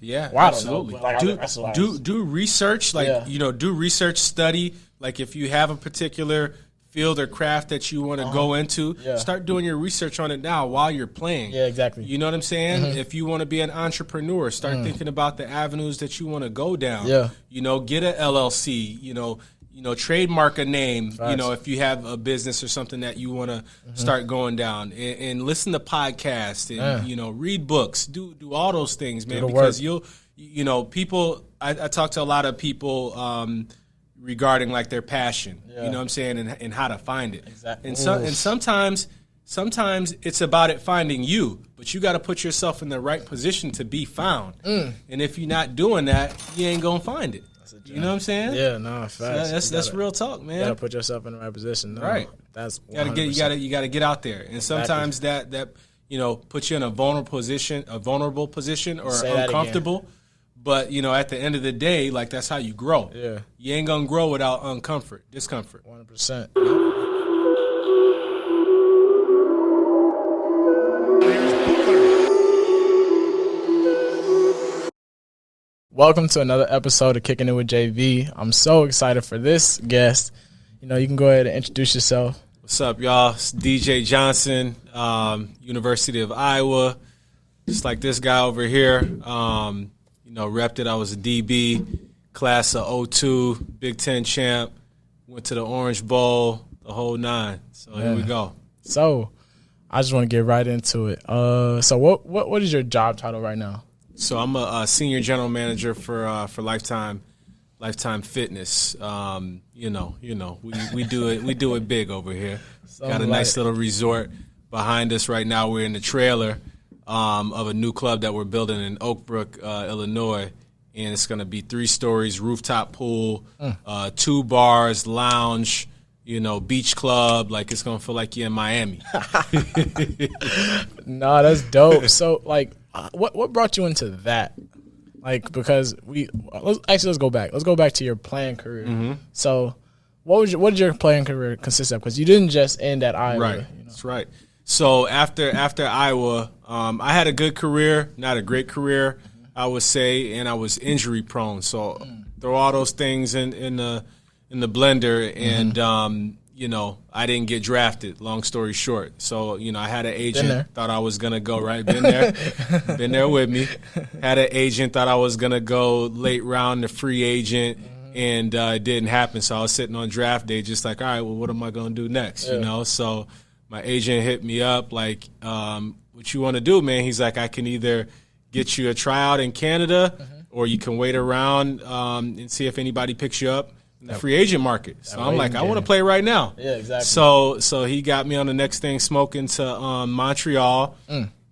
Yeah, Well, absolutely. I don't know, but, like, Do research, do research, study. Like if you have a particular field or craft that you want to go into, start doing your research on it now while you're playing. Yeah, exactly. You know what I'm saying? If you want to be an entrepreneur, start thinking about the avenues that you want to go down. Yeah. You know, get a LLC, trademark a name, Facts. if you have a business or something that you want to start going down, and listen to podcasts and, read books, do all those things, man, because people, I talk to a lot of people, regarding like their passion, you know what I'm saying, and how to find it. Exactly. And sometimes it's about it finding you, but you got to put yourself in the right position to be found. And if you're not doing that, you ain't gonna find it. You know what I'm saying? Yeah, no, facts. So that's real talk, man. You gotta put yourself in the right position. No, right. That's 100%. You gotta get out there, and sometimes that puts you in a vulnerable position or uncomfortable. But, at the end of the day, like, that's how you grow. Yeah. You ain't going to grow without discomfort. 100%. Welcome to another episode of Kickin' It with JV. I'm so excited for this guest. You can go ahead and introduce yourself. What's up, y'all? It's DJ Johnson, University of Iowa. Just like this guy over here. Repped it. I was a DB, class of 02, Big Ten champ. Went to the Orange Bowl, the whole nine. So here we go. So I just want to get right into it. So what is your job title right now? So I'm a senior general manager for Lifetime Fitness. We do it big over here. Got a nice little resort behind us right now. We're in the trailer of a new club that we're building in Oak Brook, Illinois, and it's going to be 3 stories, rooftop pool, 2 bars, lounge, beach club. Like, it's going to feel like you're in Miami. No, that's dope. So, like, what brought you into that? Like, because let's go back. Let's go back to your playing career. So, what did your playing career consist of? Because you didn't just end at Iowa. Right, that's right. So after Iowa, I had a good career, not a great career, I would say, and I was injury prone. So throw all those things in the blender, and I didn't get drafted. Long story short, so I had an agent, thought I was gonna go right. Been there with me. Had an agent, thought I was gonna go late round, the free agent. And it didn't happen, so I was sitting on draft day just like, all right, well, what am I going to do next, So my agent hit me up like, what you want to do, man? He's like, I can either get you a tryout in Canada or you can wait around and see if anybody picks you up in the free agent market. So I'm like, I want to play right now. Yeah, exactly. So he got me on the next thing smoking to Montreal,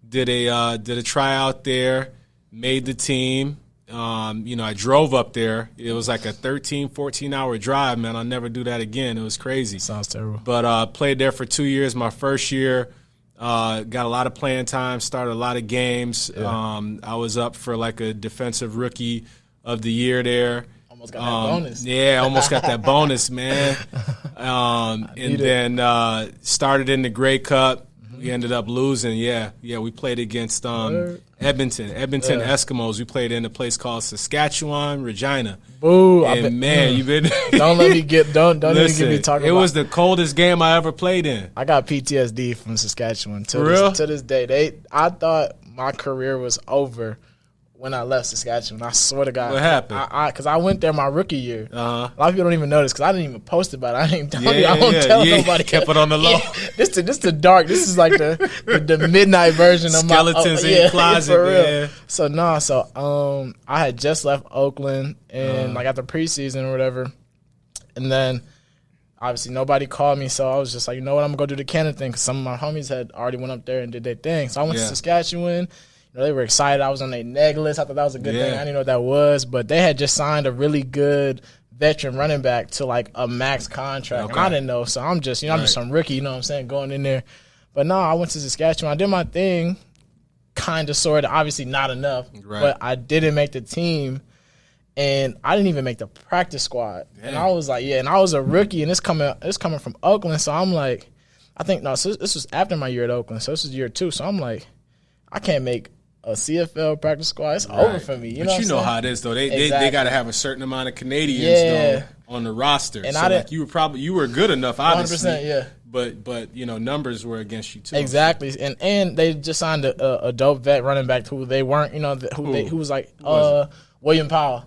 did a tryout there, made the team. I drove up there. It was like a 13, 14-hour drive, man. I'll never do that again. It was crazy. Sounds terrible. But played there for 2 years. My first year, got a lot of playing time, started a lot of games. Yeah. I was up for like a defensive rookie of the year there. Almost got that bonus. Yeah, almost got that bonus, man. And then started in the Grey Cup. We ended up losing. Yeah. We played against Edmonton Eskimos. We played in a place called Saskatchewan, Regina. Boo! And man, you've been. Don't let me get. Don't Listen, let me get me talking. It was the coldest game I ever played in. I got PTSD from Saskatchewan. To this day, I thought my career was over when I left Saskatchewan. I swear to God. What happened? Because I went there my rookie year. A lot of people don't even know this because I didn't even post about it. I ain't tell you. I won't tell nobody. Kept it on the low. Yeah. This the dark. This is like the midnight version of skeletons in your closet. For real. Yeah. So I had just left Oakland and like after preseason or whatever, and then obviously nobody called me. So I was just like, you know what, I'm gonna go do the Canada thing because some of my homies had already went up there and did their thing. So I went to Saskatchewan. They were excited. I was on their neg list. I thought that was a good thing. I didn't know what that was. But they had just signed a really good veteran running back to, like, a max contract. Okay. And I didn't know. So I'm just, I'm just some rookie, going in there. But, no, I went to Saskatchewan. I did my thing, kind of, sort of. Obviously not enough. Right. But I didn't make the team. And I didn't even make the practice squad. Damn. And I was like, and I was a rookie. And it's coming from Oakland. So I'm like, so this was after my year at Oakland. So this is year 2. So I'm like, I can't make a CFL practice squad, it's over for me. You know, but you know how it is though. They got to have a certain amount of Canadians though on the roster. And so like you were good enough, obviously. 100%, yeah. But you know, numbers were against you too. Exactly, and they just signed a dope vet running back who they weren't. You know, who was like William Powell.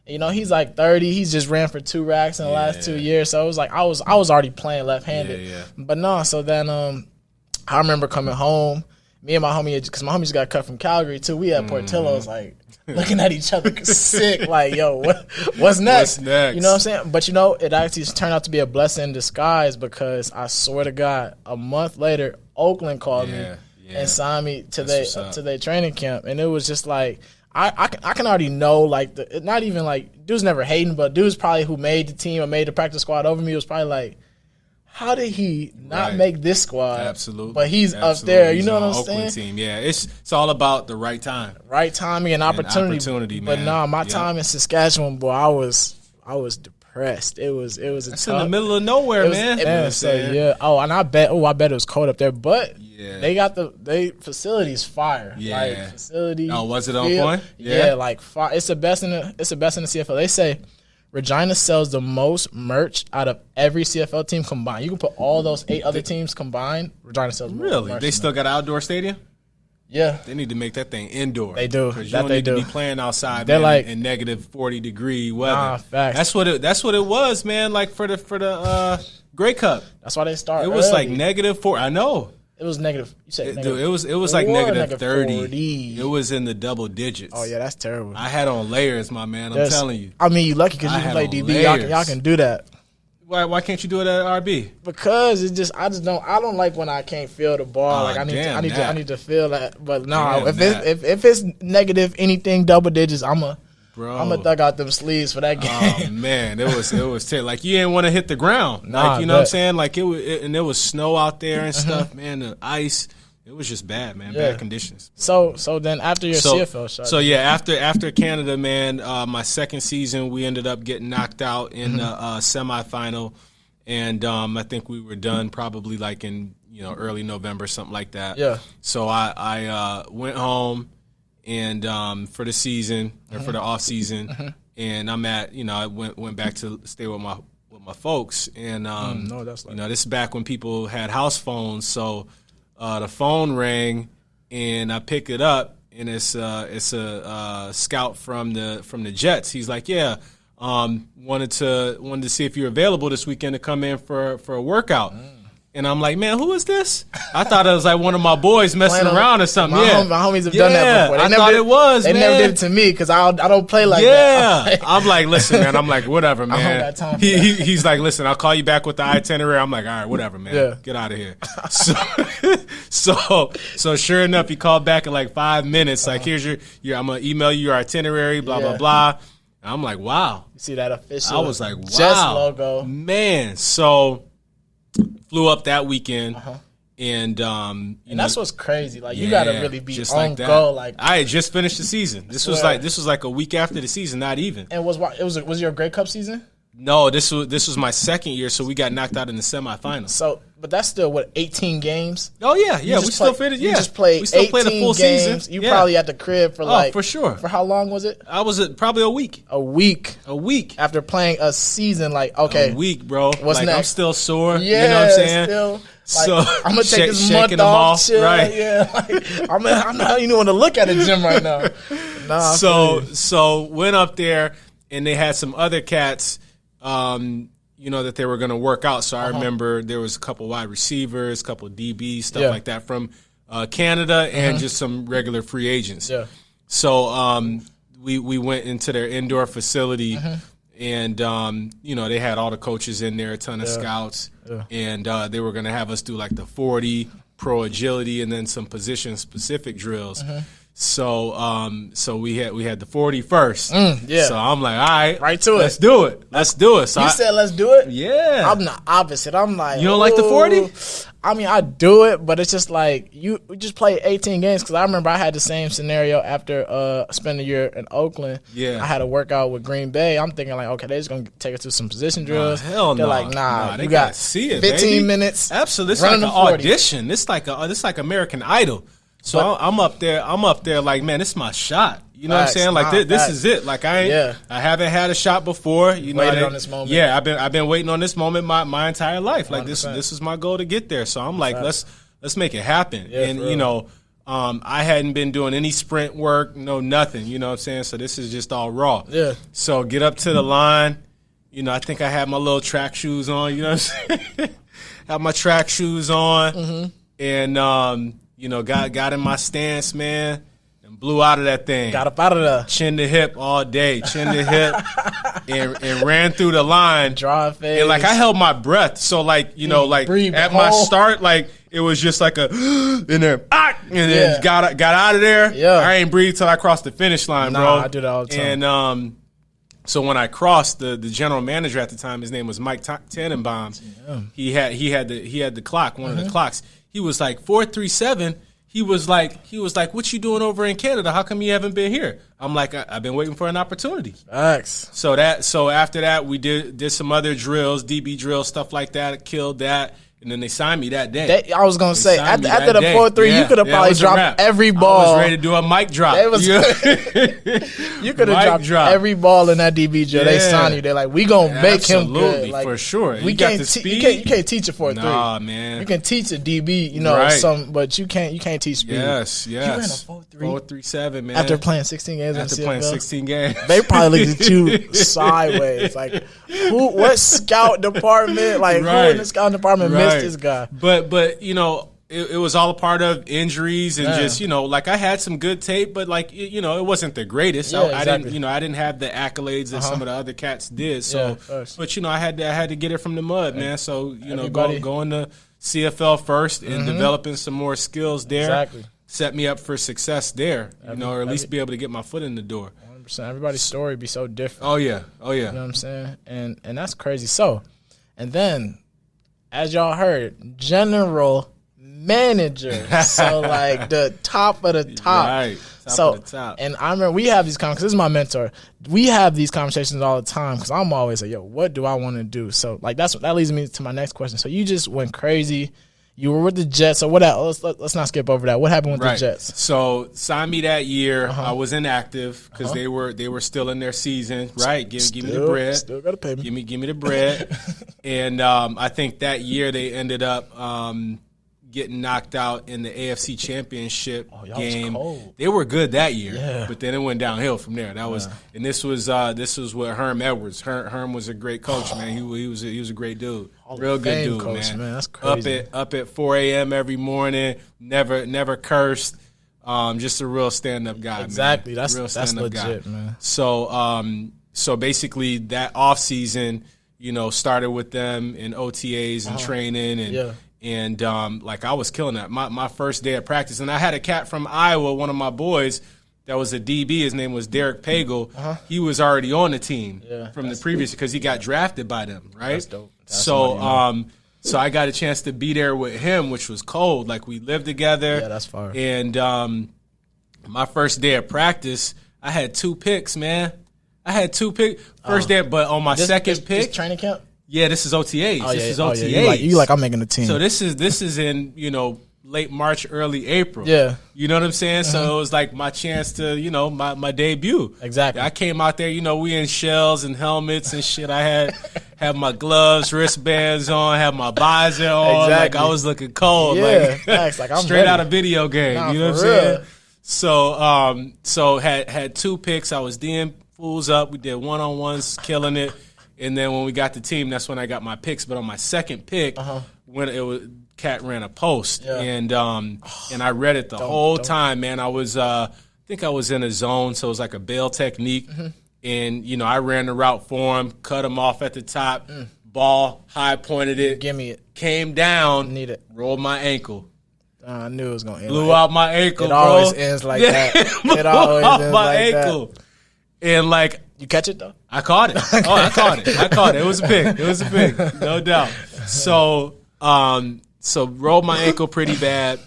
You know, he's like 30. He's just ran for 2 racks in the last 2 years. So it was like I was already playing left-handed. Yeah. But no, so then I remember coming home. Me and my homie, because my homie just got cut from Calgary too. We at Portillo's like looking at each other sick, like, yo, what's next? You know what I'm saying? But you know, it actually turned out to be a blessing in disguise because I swear to God, a month later, Oakland called me and signed me to their training camp, and it was just like. I can already know, like, not even, like, dude's never hating, but dude's probably who made the team or made the practice squad over me was probably like, how did he not make this squad? Absolutely. But he's up there. You know what I'm Oakland saying? Team. Yeah, it's all about the right time. Right timing and opportunity. But my time in Saskatchewan, boy, I was depressed. It was That's tough. In the middle of nowhere, man. Oh, and I bet it was cold up there, but they got they facilities fire. Yeah. Like facility. Oh, was it on point? Yeah, like fire. It's the best in the CFL. They say Regina sells the most merch out of every CFL team combined. You can put all those 8 other teams combined. Regina sells more Really? merch. They still got an outdoor stadium? Yeah. They need to make that thing indoor. They do. Because you don't need to be playing outside in negative 40-degree weather. Nah, facts. That's what it was, man, like for the Grey Cup. That's why they started. It was like negative 4. I know. It was negative. You said negative. It was like negative 30. 40. It was in the double digits. Oh yeah, that's terrible. I had on layers, my man. I'm telling you. I mean, you lucky because you can play DB. Y'all can do that. Why can't you do it at RB? Because I don't like when I can't feel the ball. Like I need to feel that. But no, if it's negative anything double digits, I'm gonna thug out them sleeves for that game. Oh man, it was like you didn't want to hit the ground. Like you know what I'm saying? Like and there was snow out there and stuff, man, the ice. It was just bad, man. Bad conditions. So then after your CFL shot. So yeah, after Canada, man, my second season we ended up getting knocked out in the semifinal, and I think we were done probably like in early November, something like that. Yeah. So I went home and for the season or for the off season, and I'm at I went back to stay with my folks, and this is back when people had house phones, so. The phone rang, and I pick it up, and it's a scout from the Jets. He's like, "Yeah, wanted to see if you're available this weekend to come in for a workout." And I'm like, "Man, who is this?" I thought it was like one of my boys messing around or something. My homies have done that before. I thought it was. They never did it to me because I don't play like that. Yeah, I'm like, listen, man. I'm like, whatever, man. I don't got time for that. He's like, listen, I'll call you back with the itinerary. I'm like, all right, whatever, man. Yeah. Get out of here. So sure enough, he called back in like 5 minutes. Like, here's your I'm gonna email you your itinerary. Blah blah blah. And I'm like, wow. You see that official? I was like, wow, Jets logo, man. So. Flew up that weekend, and that's what's crazy. Like you gotta really be just on go. Like I had just finished the season. This was like a week after the season, not even. And was your Grey Cup season? No, this was my second year, so we got knocked out in the semifinals. So, but that's still 18 games. Oh yeah, we still finished. Yeah, you just played. We still played a full games. Season. You probably at the crib for for sure. For how long was it? I was probably a week. A week after playing a season. Like a week, bro. What's next? I'm still sore. Yeah, you know what I'm saying? Still. So I'm gonna take this month off, chill, right? Yeah, I'm not even want to look at a gym right now. So went up there, and they had some other cats. That they were going to work out. So I remember there was a couple wide receivers, a couple DBs, stuff like that from Canada, and just some regular free agents. Yeah. So we went into their indoor facility, and they had all the coaches in there, a ton of scouts, and they were going to have us do like the 40 pro agility and then some position specific drills. So we had the 40 first. So I'm like, all right, right to it. Let's do it. So you said let's do it? Yeah. I'm the opposite. I'm like, you don't like the 40? I mean, I do it, but it's just like we just played 18 games because I remember I had the same scenario after spending a year in Oakland. Yeah. I had a workout with Green Bay. I'm thinking like, okay, they're just gonna take us through some position drills. Hell no. They're like, nah, they you got see it, 15 baby. minutes. Absolutely. It's like an audition. It's like American Idol. So I'm up there like, man, this is my shot. You know what I'm saying? Like this is it. Like I haven't had a shot before. You know, waited on this moment. Yeah, I've been waiting on this moment my entire life. Like 100%. This is my goal to get there. So I'm like, let's make it happen. Yeah, and you know, I hadn't been doing any sprint work, nothing. You know what I'm saying? So this is just all raw. Yeah. So get up to the line. You know, I think I had my little track shoes on. You know what I'm saying? Have my track shoes on, and you know, got in my stance, man. Blew out of that thing. Got up out of there. Chin to hip all day. Chin to hip. and ran through the line. Dry face. And, like, I held my breath. So, like, you know, like, at my start, like, it was just like a, and then, then got out of there. Yeah. I ain't breathe till I crossed the finish line, bro. I do that all the time. And, so when I crossed, the general manager at the time, his name was Mike Tannenbaum. He had the clock, one of the clocks. He was like 437. He was like, what you doing over in Canada? How come you haven't been here? I'm like, I've been waiting for an opportunity. Facts. So after that, we did some other drills, DB drills, stuff like that. Killed that. And then they signed me that day. I was going to say, after the 4-3, you could have probably dropped every ball. I was ready to do a mic drop. You could have dropped every ball in that DB drill. They signed you. They're like, we going to make him good. Like, for sure. We got the speed. You can't teach a 4-3. Nah, man. You can teach a DB, but you can't teach speed. Yes. You ran a 4-3. 4.37, man. After playing 16 games in the CFL. Playing 16 games. They probably looked at you sideways. Like, what scout department? Like, who in the scout department missed this guy? But you know, it was all a part of injuries and just, you know, like I had some good tape, but like, you know, it wasn't the greatest. I didn't have the accolades that some of the other cats did. So, but you know, I had to get it from the mud, man. So, you know, going to CFL first and developing some more skills there set me up for success there, you know, or at least be able to get my foot in the door. 100%. Everybody's story be so different. Oh yeah. You know what I'm saying? And that's crazy. So, and then, as y'all heard, general manager. So, like, the top of the top. Right. Top of the top. And I remember we have these conversations. This is my mentor. We have these conversations all the time because I'm always like, yo, what do I want to do? So, like, that leads me to my next question. So, you just went crazy. You were with the Jets. So, what else? Let's not skip over that. What happened with the Jets? So, signed me that year. I was inactive because they were still in their season. Right. Give me the bread. Still got to pay me. Give me the bread. And I think that year they ended up getting knocked out in the AFC Championship game. They were good that year, but then it went downhill from there. That was, and this was with Herm Edwards. Herm was a great coach, man. He was a great dude, real good dude, coach, man. That's crazy. Up at 4 a.m. every morning. Never cursed. Just a real stand up guy. Exactly, man. That's legit, man. So basically that off season, you know, started with them in OTAs and training and like I was killing that. My first day of practice, and I had a cat from Iowa, one of my boys, that was a DB. His name was Derek Pagel. He was already on the team from the previous because he got drafted by them, right? That's dope. So I got a chance to be there with him, which was cold. Like we lived together. Yeah, that's fire. And my first day of practice, I had 2 picks, man. I had 2 picks first day, but on my second pick, this training camp. Yeah, this is OTAs. This is OTAs. You like I'm making the team. So this is in, you know, late March, early April. Yeah. You know what I'm saying? So it was like my chance to, you know, my debut. Exactly. I came out there, you know, we in shells and helmets and shit. I had my gloves, wristbands on, had my visor on. Exactly. Like I was looking cold. Yeah, like I'm straight ready. out of video game. You know what I'm saying? So had 2 picks. I was D'ing fools up. We did one-on-ones, killing it. And then when we got the team, that's when I got my picks. But on my second pick, when it was Cat ran a post, and I read it the whole time, man. I was I think I was in a zone, so it was like a bail technique, and you know I ran the route for him, cut him off at the top, ball high pointed it, give me it, came down, need it, rolled my ankle. I knew it was gonna end. Blew out my ankle. It always ends like that. It always ends like ankle. That. And like. You catch it though? I caught it. Oh, I caught it. It was a pick. No doubt. So rolled my ankle pretty bad,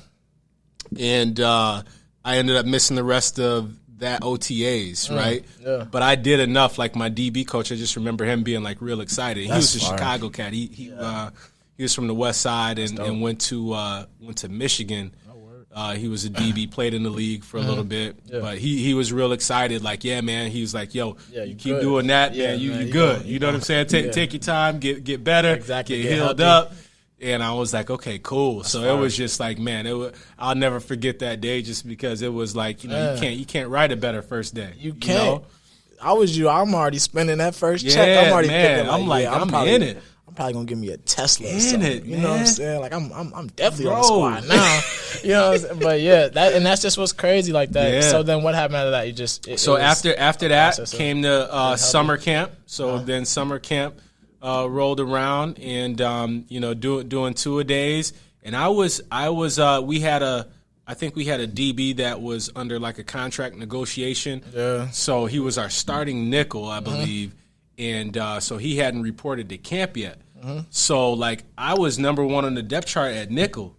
and I ended up missing the rest of that OTAs, right? Yeah. But I did enough. Like my DB coach, I just remember him being like real excited. He was a Chicago cat. He was from the West Side and went to Michigan. He was a DB, played in the league for a little bit, but he was real excited. Like, yeah, man. He was like, yo, you keep doing that, man. You good. You know what I'm saying? Take your time, get better, get healed up. And I was like, okay, cool. That's so it was just like, man, I'll never forget that day, just because it was like, you can't write a better first day. You can't. Know? I was you. I'm already spending that first check. I'm already thinking, I'm in it. I'm probably gonna give me a Tesla. You know what I'm saying? Like I'm definitely on the squad now. You know what I'm saying? But yeah, that's just what's crazy like that. Yeah. So then what happened after that? You just after that came to summer camp. So then summer camp rolled around, and doing 2-a-days. And I think we had a DB that was under like a contract negotiation. Yeah. So he was our starting nickel, I believe. And so he hadn't reported to camp yet. So, like, I was number 1 on the depth chart at nickel.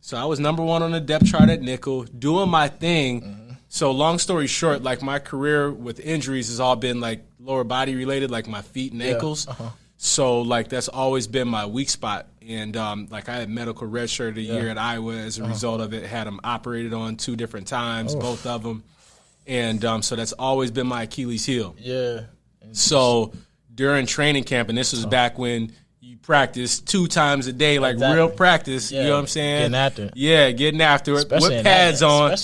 So I was number 1 on the depth chart at nickel, doing my thing. So long story short, like, my career with injuries has all been, like, lower body related, like my feet and ankles. So, like, that's always been my weak spot. And, like, I had medical redshirt a year at Iowa as a result of it. Had them operated on 2 different times, both of them. And so that's always been my Achilles heel. Yeah. So during training camp, and this was back when you practice 2 times a day, like real practice, you know what I'm saying? Getting after it. Yeah, getting after it. Especially with pads on.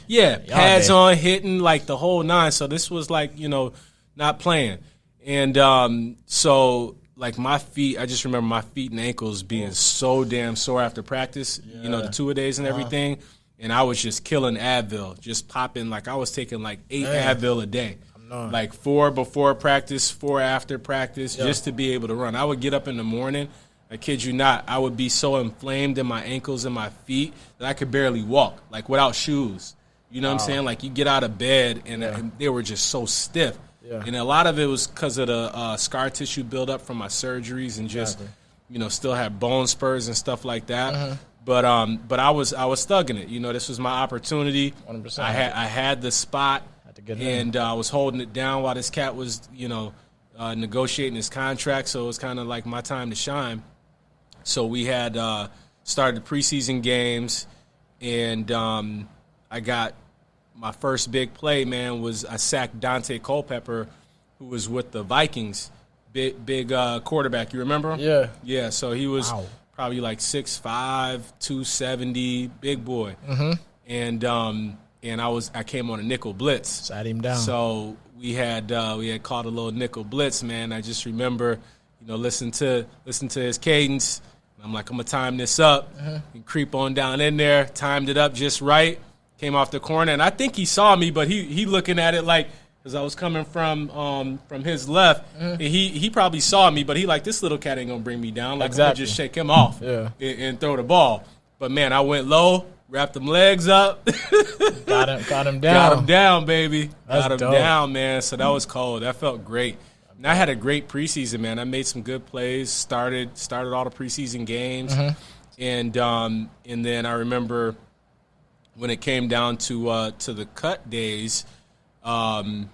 Yeah, pads on, hitting like the whole 9. So this was like, not playing. And so like my feet, I just remember my feet and ankles being so damn sore after practice, the 2-a-days and everything. And I was just killing Advil, just popping, like I was taking like 8 Advil a day. Like 4 before practice, 4 after practice, just to be able to run. I would get up in the morning, I kid you not, I would be so inflamed in my ankles and my feet that I could barely walk, like without shoes. You know what I'm saying? Like you get out of bed and they were just so stiff. Yeah. And a lot of it was because of the scar tissue buildup from my surgeries and just, still had bone spurs and stuff like that. But I was thugging it. This was my opportunity. 100%. I had the spot. And I was holding it down while this cat was, negotiating his contract. So it was kind of like my time to shine. So we had started the preseason games, and I got my first big play, man, was I sacked Dante Culpepper, who was with the Vikings, big quarterback. You remember him? Yeah. Yeah, so he was probably like 6'5", 270, big boy. And I came on a nickel blitz. Sat him down. So we had called a little nickel blitz, man. I just remember, listen to his cadence. I'm like, I'm gonna time this up and creep on down in there. Timed it up just right. Came off the corner, and I think he saw me, but he looking at it like, because I was coming from his left, and he probably saw me, but he like, this little cat ain't gonna bring me down. Like, I'm gonna just shake him off and throw the ball. But man, I went low. Wrapped them legs up. Got him down. Got him down, baby. That's got him dope. down, man. So that was cold. That felt great. And I had a great preseason, man. I made some good plays. Started all the preseason games, and then I remember when it came down to the cut days, it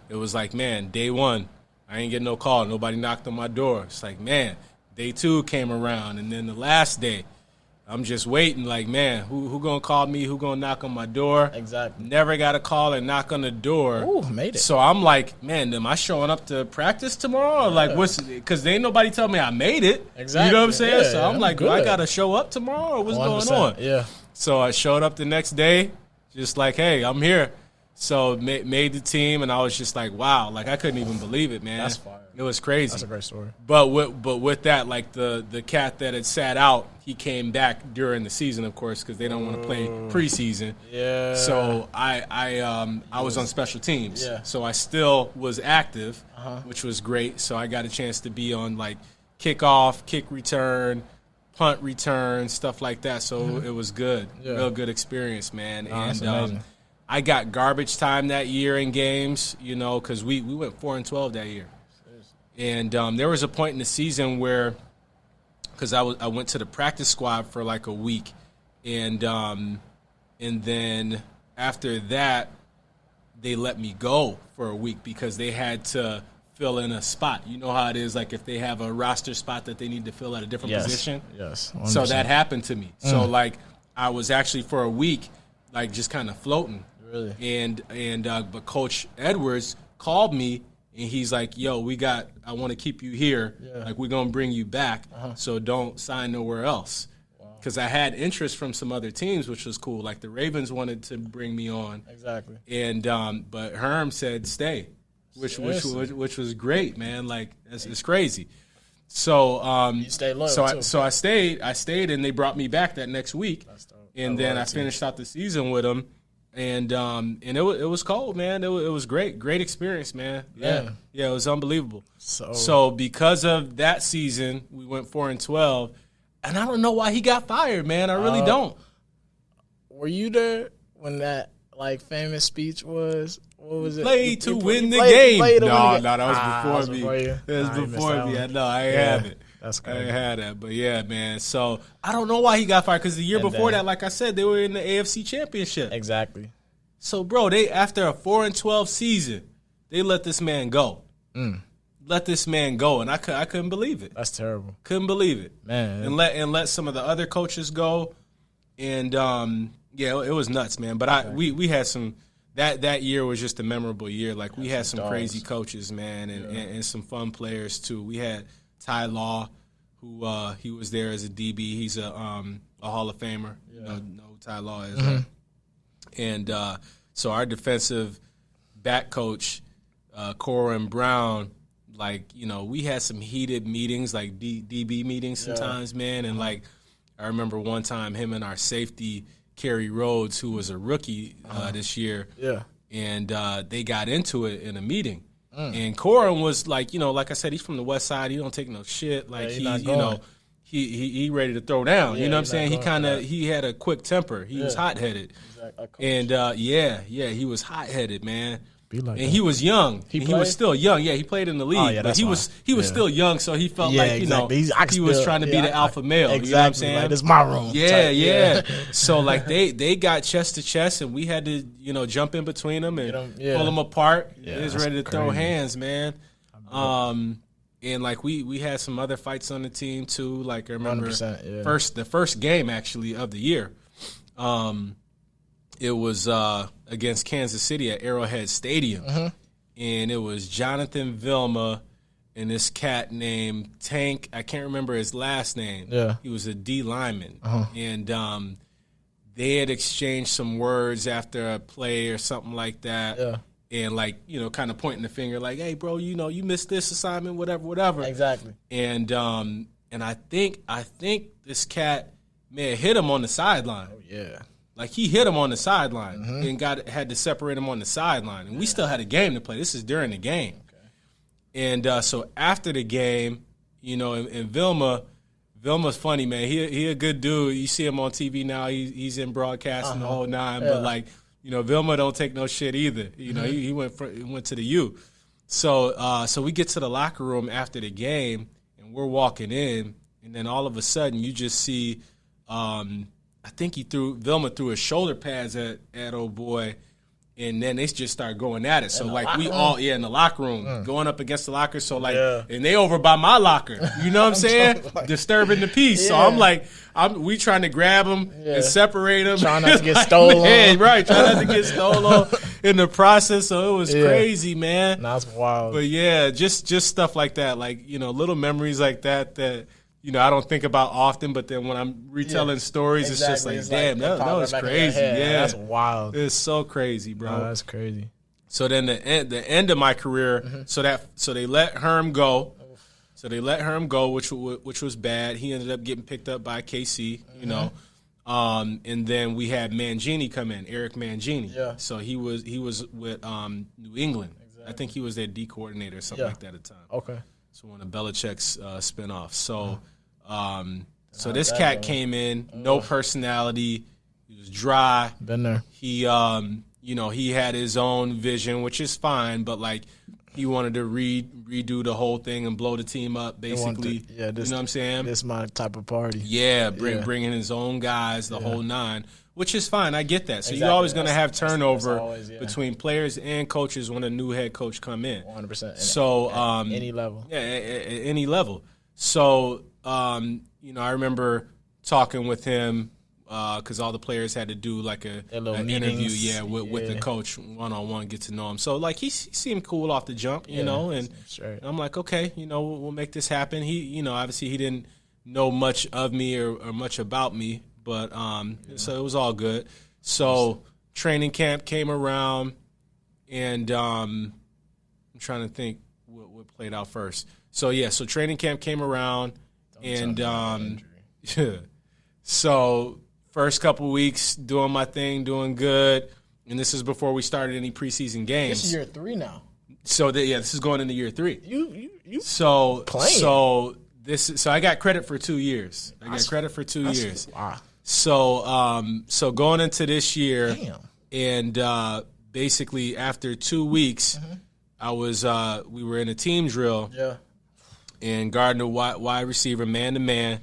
was like, man, day 1, I ain't getting no call. Nobody knocked on my door. It's like, man, day 2 came around, and then the last day, I'm just waiting, like, man, who gonna call me? Who gonna knock on my door? Exactly. Never got a call and knock on the door. Ooh, made it. So I'm like, man, am I showing up to practice tomorrow? Or like, because ain't nobody tell me I made it. Exactly. You know what I'm saying? Yeah, so I'm like, do I gotta show up tomorrow? Or what's going on? Yeah. So I showed up the next day, just like, hey, I'm here. So made the team, and I was just like, wow, like I couldn't even believe it, man. That's fire. It was crazy. That's a great story. But with that, like the cat that had sat out, he came back during the season, of course, because they don't want to play preseason. Yeah. So I was on special teams. Yeah. So I still was active, which was great. So I got a chance to be on like kickoff, kick return, punt return, stuff like that. So it was good. Yeah. Real good experience, man. That's amazing. I got garbage time that year in games, because we went 4-12 that year. And there was a point in the season where, because I went to the practice squad for like a week, and then after that, they let me go for a week because they had to fill in a spot. You know how it is, like if they have a roster spot that they need to fill at a different position. Yes. 100%. So that happened to me. So like I was actually for a week like just kind of floating. Really? But Coach Edwards called me and he's like, "Yo, I want to keep you here. Yeah. Like we're gonna bring you back, so don't sign nowhere else." Because I had interest from some other teams, which was cool. Like the Ravens wanted to bring me on, Exactly. and but Herm said stay, which was great, man. Like it's crazy. So you stayed loyal too. So I stayed, and they brought me back that next week, and then I finished out the season with them, and it was cold, man. It was great experience, man. Yeah, it was unbelievable. So because of that season, we went 4-12. And I don't know why he got fired, man. I really don't. Were you there when that like famous speech was? What was it? Play to win the game. No, that was before me. That was before me. No, I ain't have it. That's crazy. I ain't had that. But yeah, man. So I don't know why he got fired because the year before that, like I said, they were in the AFC Championship. Exactly. So, bro, they after a 4-12 season, they let this man go. Let this man go, and I couldn't believe it. That's terrible. Couldn't believe it, man. And let some of the other coaches go, and it was nuts, man. But we had some that year was just a memorable year. Like we had some crazy coaches, man, and some fun players too. We had Ty Law, who he was there as a DB. He's a Hall of Famer. You know who Ty Law is, right? And so our defensive back coach, Corin Brown. Like, we had some heated meetings, like DB meetings sometimes, man. And, like, I remember one time him and our safety, Kerry Rhodes, who was a rookie this year. Yeah. And they got into it in a meeting. And Corin was, like, like I said, he's from the West Side. He don't take no shit. Like, he ready to throw down. You know what I'm saying? He had a quick temper. He was hot-headed. Exactly. And, he was hot-headed, man. He was young. He was still young. Yeah, he played in the league, but he was still young, so he felt like he was trying to be the alpha male. Exactly. You know what I'm saying? Like, this is my room. Yeah. So like they got chest to chest, and we had to jump in between them and pull them apart. He was ready to throw hands, man. And like we had some other fights on the team too. Like I remember the first game actually of the year. It was against Kansas City at Arrowhead Stadium. And it was Jonathan Vilma and this cat named Tank. I can't remember his last name. Yeah. He was a D lineman. And they had exchanged some words after a play or something like that. Yeah. And, like, kind of pointing the finger like, hey, bro, you missed this assignment, whatever. Exactly. And I think this cat may have hit him on the sideline. Oh, yeah. Like, he hit him on the sideline and had to separate him on the sideline. And we still had a game to play. This is during the game. Okay. And so after the game, and Vilma's funny, man. He a good dude. You see him on TV now. He's in broadcasting the whole nine. Yeah. But, like, Vilma don't take no shit either. He went to the U. So we get to the locker room after the game, and we're walking in. And then all of a sudden you just see I think Vilma threw his shoulder pads at old boy, and then they just start going at it. So like we all in the locker room going up against the locker. So like and they over by my locker. You know what I'm saying? Disturbing the peace. Yeah. So I'm like we trying to grab them and separate them. Trying not to get stolen. Right, trying not to get stolen in the process. So it was crazy, man. That's wild. But yeah, just stuff like that. Like, little memories like that I don't think about often, but then when I'm retelling stories, it's just like, damn, that was crazy. Yeah, that's wild. It's so crazy, bro. No, that's crazy. So then the end of my career, so they let Herm go. So they let Herm go, which was bad. He ended up getting picked up by KC, and then we had Mangini come in, Eric Mangini. Yeah. So he was with New England. Exactly. I think he was their D coordinator or something like that at the time. Okay. So one of Belichick's spinoffs. So this cat came in, no personality. He was dry. Been there. He he had his own vision, which is fine, but like he wanted to redo the whole thing and blow the team up, basically. You know what I'm saying? This is my type of party. Yeah, bringing his own guys, the whole nine, which is fine. I get that. So you're always going to have turnover between players and coaches when a new head coach come in. 100%. So at any level. Yeah, at any level. So I remember talking with him because all the players had to do like an meetings. interview, with the coach one-on-one, get to know him. So like he seemed cool off the jump, you know, and I'm like, okay, you know, we'll make this happen. He, you know, obviously he didn't know much of me or much about me, but so it was all good. So training camp came around, and I'm trying to think what played out first. So so training camp came around, and so first couple weeks doing my thing, doing good, and this is before we started any preseason games. This is year 3 now. So this is going into year 3. You so playing. So I got credit for 2 years. Years. Wow. So going into this year, Damn. and basically after 2 weeks, I was we were in a team drill. Yeah. And guarding the wide receiver, man to man,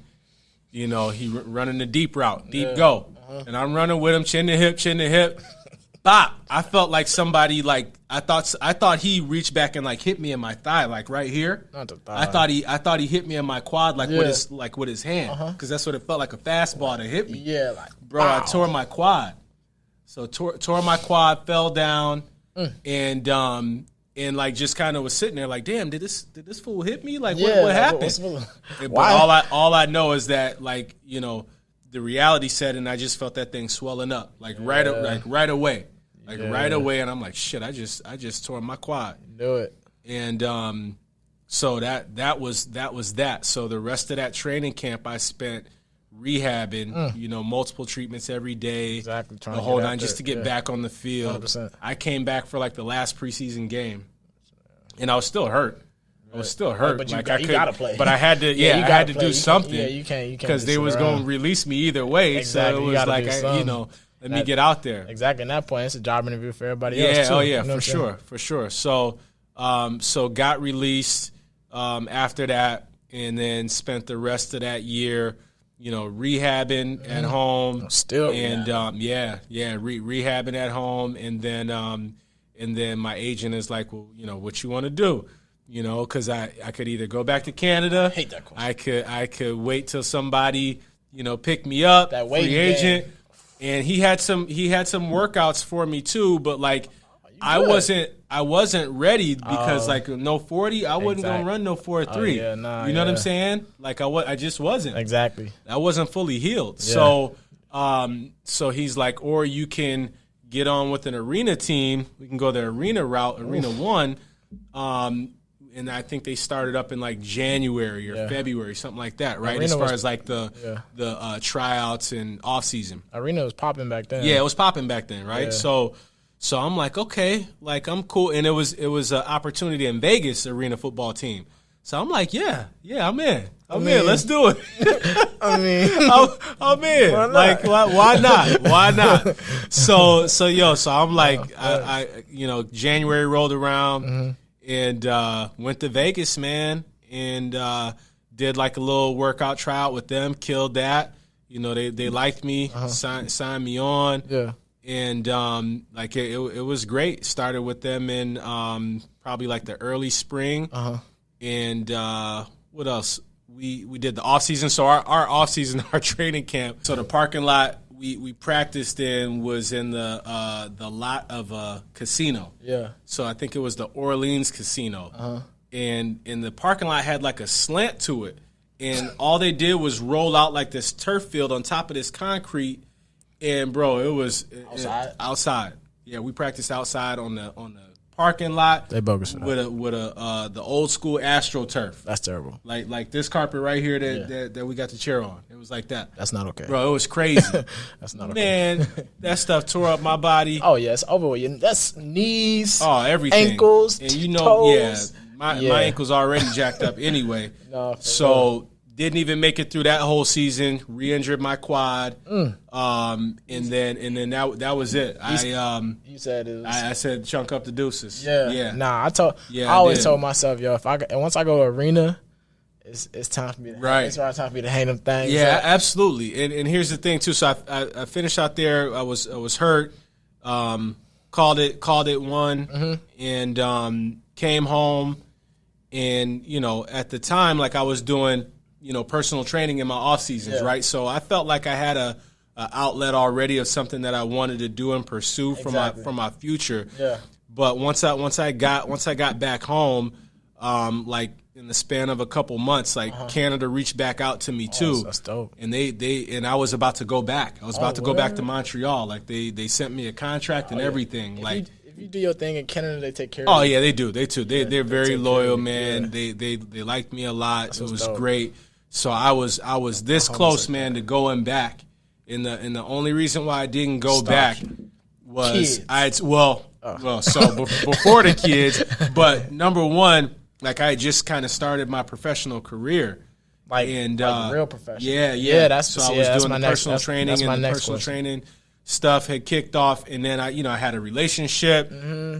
you know, he running the deep route, go, and I'm running with him, chin to hip, bop. I felt like somebody I thought he reached back and like hit me in my thigh, like right here. Not the thigh. I thought he hit me in my quad, with his hand, because that's what it felt like, a fastball to hit me. Yeah, like bro, wow. I tore my quad. So tore my quad, fell down, and like just kind of was sitting there like, damn, did this fool hit me? Like what happened? But all I know is that, like, you know, the reality set, and I just felt that thing swelling up right away. Right away, and I'm like, shit, I just tore my quad. Do it. And so that was that. So the rest of that training camp I spent rehabbing, you know, multiple treatments every day, exactly, the whole nine, just to get back on the field. 100%. I came back for like the last preseason game, and I was still hurt. But you gotta play. But I had to, I had to do something. You can't because they was going to release me either way. Exactly. So it was like, let me get out there. Exactly. In that point, it's a job interview for everybody else too. Yeah, for sure. So, so got released after that, and then spent the rest of that year, you know, rehabbing at home. Still, and rehabbing at home, and then my agent is like, well, you know, what you want to do? You know, because I could either go back to Canada. I hate that question. I could wait till somebody, you know, pick me up, that free agent. And he had some workouts for me too, but like I wasn't ready because like no 40, I wasn't gonna run no 4.3. You know what I'm saying? Like I just wasn't. Exactly. I wasn't fully healed. Yeah. So he's like, or you can get on with an arena team. We can go the arena route, Arena 1. And I think they started up in like January or February, something like that, right? Arena as far as like the tryouts and off season. Arena was popping back then. Yeah, it was popping back then, right? Yeah. So I'm like, okay, like I'm cool, and it was an opportunity in Vegas, arena football team. So I'm like, yeah, I'm in. I'm in. Let's do it. I mean, I'm in. Why not? Why not? So I'm like, I you know, January rolled around. And went to Vegas, man, and did like a little workout tryout with them. Killed that. You know, they liked me, signed me on. Yeah. And like it was great. Started with them in probably like the early spring. And what else? We did the off season. So our off season, our training camp. So the parking lot we practiced in was in the lot of a casino. Yeah. So I think it was the Orleans Casino. And the parking lot had like a slant to it. And all they did was roll out like this turf field on top of this concrete. And bro, it was outside. Yeah, we practiced outside on the parking lot. They bogus for that. With the old school AstroTurf. That's terrible. Like this carpet right here that we got the chair on. It was like that. That's not okay. Bro, it was crazy. That's not okay. Man, that stuff tore up my body. Oh yeah, it's over with you. That's knees. Oh, everything. Ankles. And you know, toes. My ankles already jacked up anyway. Didn't even make it through that whole season. Re-injured my quad. And then that was it. You said it was, I said chunk up the deuces. Yeah. Nah, I always told myself, yo, once I go to arena, it's time for me to it's time for me to hang them things. Yeah, absolutely. And here's the thing too. So I finished out there. I was hurt. Called it one, and came home. And, you know, at the time, like I was doing, you know, personal training in my off seasons, right? So I felt like I had outlet already of something that I wanted to do and pursue for my future. Yeah. But once I got back home, like in the span of a couple months, like Canada reached back out to me too. That's dope. And and I was about to go back. I was about to go back to Montreal. Like they sent me a contract and everything. Like if you do your thing in Canada, they take care of you. Oh you. yeah, they do. They're very loyal, man. Yeah. They liked me a lot. It was great. So I was this close, man, to going back. And the only reason why I didn't go back was kids. So before the kids, but number one, like I just kind of started my professional career, like real professional. Yeah. That's I was doing the personal training, and the personal training stuff had kicked off, and then I had a relationship,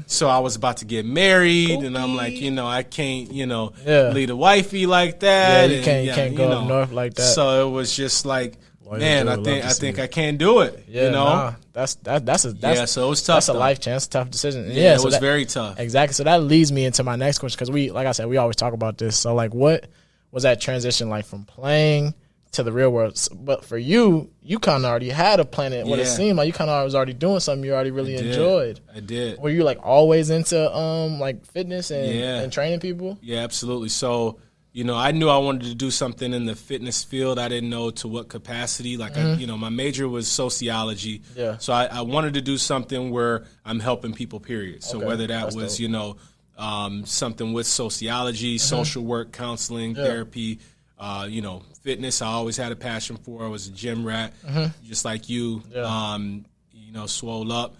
so I was about to get married, and I'm like, I can't, lead a wifey like that. Yeah, you can't go up north like that. So it was just like, man, I think I can't do it. Yeah, that's so it was tough. That's a life chance, tough decision. Yeah, it was very tough. Exactly. So that leads me into my next question, because like I said, we always talk about this. So like, what was that transition like from playing to the real world? But for you kind of already had a plan. What it seemed like you kind of was already doing something you already really enjoyed. I did. Were you like always into like fitness and training people? Yeah, absolutely. So I knew I wanted to do something in the fitness field. I didn't know to what capacity. Like, my major was sociology. Yeah. So I wanted to do something where I'm helping people, period. So whether that was, something with sociology, social work, counseling, therapy, fitness, I always had a passion for. I was a gym rat, just like you, swole up.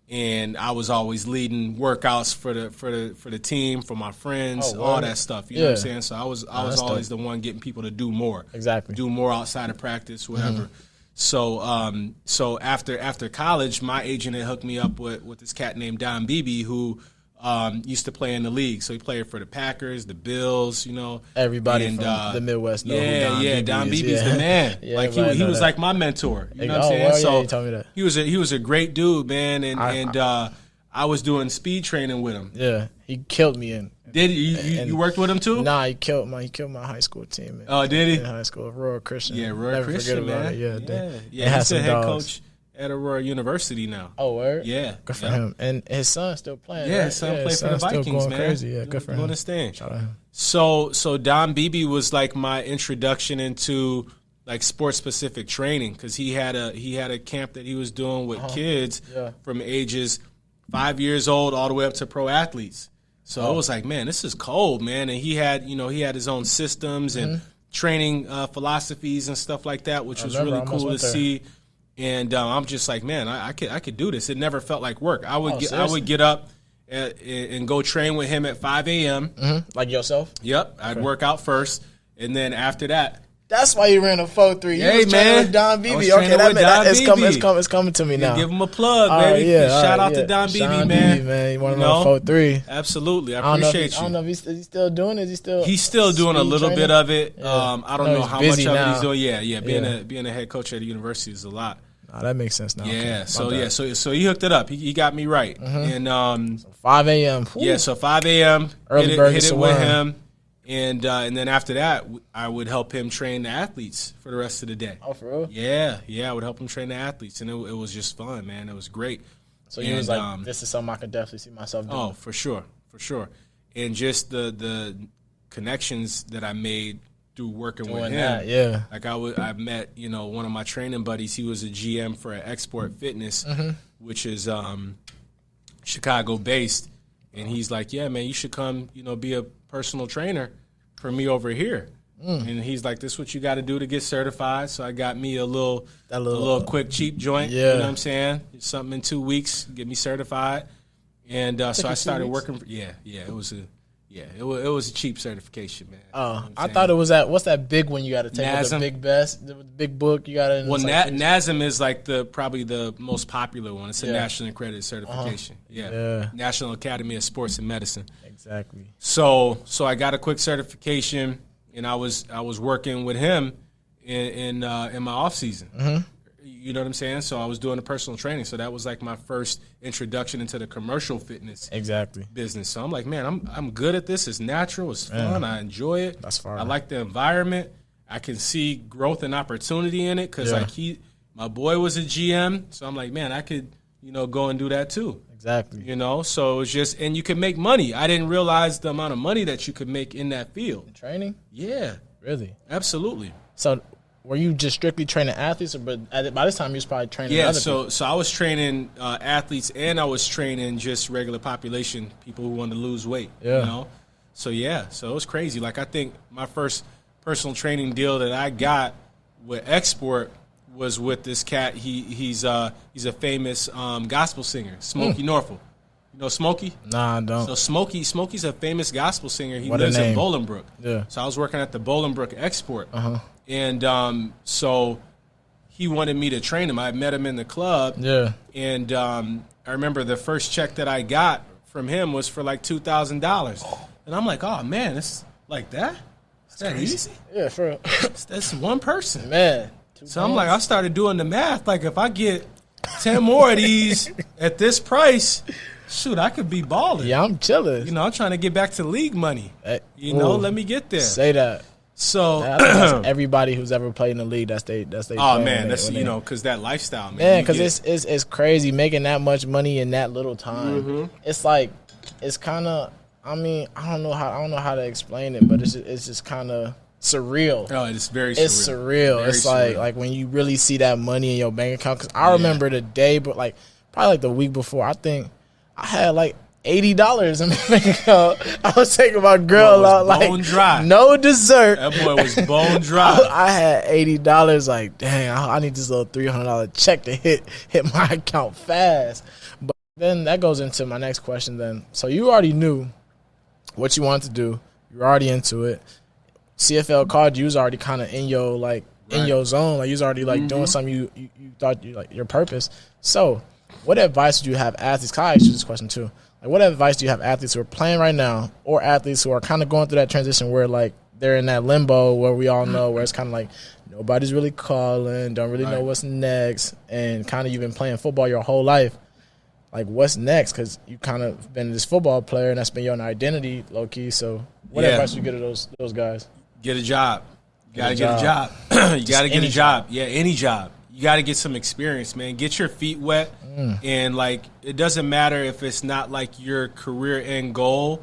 And I was always leading workouts for the team, for my friends, all that stuff. You know what I'm saying? So I was always the one getting people to do more. Exactly. Do more outside of practice, whatever. So after college, my agent had hooked me up with this cat named Don Beebe, who used to play in the league. So he played for the Packers, the Bills, Everybody from the Midwest know who Don Beebe's the man. Like he was like my mentor. You know what I'm saying? So you told me that. He was a great dude, man, and I was doing speed training with him. Yeah, he killed me in. Did you worked with him too? Nah, he killed my high school team. Oh, did he? In high school, Aurora Christian. Yeah, Aurora Never Christian, forget about man. It. Yeah. He's the head coach at Aurora University now. Oh, word? Yeah. Good for him. And his son's still playing. Yeah, his son played for the Vikings, still going man. Crazy. Yeah, good for him. Doing his thing. Shout out him. So Don Beebe was like my introduction into like sports specific training, because he had a camp that he was doing with kids from ages 5 years old all the way up to pro athletes. So it was like, man, this is cold, man. And he had his own systems and training philosophies and stuff like that, which was really cool to see. And I'm just like, man, I could do this. It never felt like work. I would get up and go train with him at 5 a.m. Like yourself? Yep. I'd work out first, and then after that. That's why you ran a 4.3. You hey, was man. With Don Beebe. Okay, it's coming to me now. Give him a plug, baby. Shout out to Don Beebe, man. You want to run 4.3? Absolutely. I appreciate you. I don't know if he's still doing it. He's still doing a little bit of it. I don't know how much of it he's doing. Yeah. Being a head coach at a university is a lot. Oh, that makes sense now. Yeah, okay. So he hooked it up. He got me right. And so 5 a.m. So 5 a.m. Early hit it with him. And then after that, I would help him train the athletes for the rest of the day. Oh, for real? Yeah, I would help him train the athletes, and it was just fun, man. It was great. So you was like, this is something I could definitely see myself doing. Oh, for sure. And just the connections that I made through working with him. Like I met, one of my training buddies. He was a GM for Export Fitness, which is Chicago based. And he's like, yeah, man, you should come, be a personal trainer for me over here. And he's like, this is what you got to do to get certified. So I got me a little quick, cheap joint. You know what I'm saying? Something in 2 weeks, get me certified. And so I started working. It was a cheap certification, man. Oh, I thought it was what's that big one you got to take? The big best, the big book you got to. Well, NASM is like probably the most popular one. It's a nationally accredited certification. National Academy of Sports and Medicine. Exactly. So I got a quick certification, and I was working with him in my off season. You know what I'm saying? So I was doing the personal training. So that was like my first introduction into the commercial fitness business. So I'm like, man, I'm good at this. It's natural. It's fun. I enjoy it. That's fine. I like the environment. I can see growth and opportunity in it because My boy was a GM, so I'm like, man, I could, go and do that too. Exactly. So it was just, and you can make money. I didn't realize the amount of money that you could make in that field. Training? Yeah. Really? Absolutely. So were you just strictly training athletes, or by this time you was probably training other people? So I was training athletes, and I was training just regular population, people who wanted to lose weight. Yeah. So it was crazy. Like, I think my first personal training deal that I got with Export was with this cat. He's a famous gospel singer, Smokey Norfolk. You know Smokey? Nah, I don't. So Smokey's a famous gospel singer. He What a lives in name. Bolingbrook. Yeah. So I was working at the Bolingbrook Export. Uh-huh. And so he wanted me to train him. I met him in the club. Yeah. And I remember the first check that I got from him was for like $2,000. And I'm like, oh, man, it's like that? Is that easy? Yeah, for real. That's one person. Man. So I'm like, I started doing the math. Like, if I get 10 more of these at this price, shoot, I could be balling. Yeah, I'm chilling. I'm trying to get back to league money. Let me get there. Say that. So I think that's everybody who's ever played in the league. That's they. Oh man, that's because that lifestyle, man. Man, because it's crazy making that much money in that little time. Mm-hmm. It's like it's kind of. I mean, I don't know how to explain it, but it's just kind of surreal. Oh, it's very surreal. It's surreal. Very it's surreal. like when you really see that money in your bank account. Because I remember the day, but probably the week before, I think I had like $80 in my bank account. I was taking my girl out bone dry. No dessert. That boy was bone dry. I had $80. Like, dang, I need this little $300 check to hit my account fast. But then that goes into my next question. Then, so you already knew what you wanted to do. You're already into it. CFL called you. Was already kind of in your in your zone. Like you was already doing something you thought you your purpose. So, what advice do you have athletes? 'Cause I asked you this question too. Like, what advice do you have athletes who are playing right now, or athletes who are kind of going through that transition where they're in that limbo where we all know where it's kind of like nobody's really calling, don't really know what's next, and kind of you've been playing football your whole life. Like, what's next? Because you kind of been this football player, and that's been your identity, low key. So, what advice do you get to those guys? Get a job. You gotta get a job. You gotta get a job. Yeah, any job. You gotta get some experience, man. Get your feet wet, and it doesn't matter if it's not your career end goal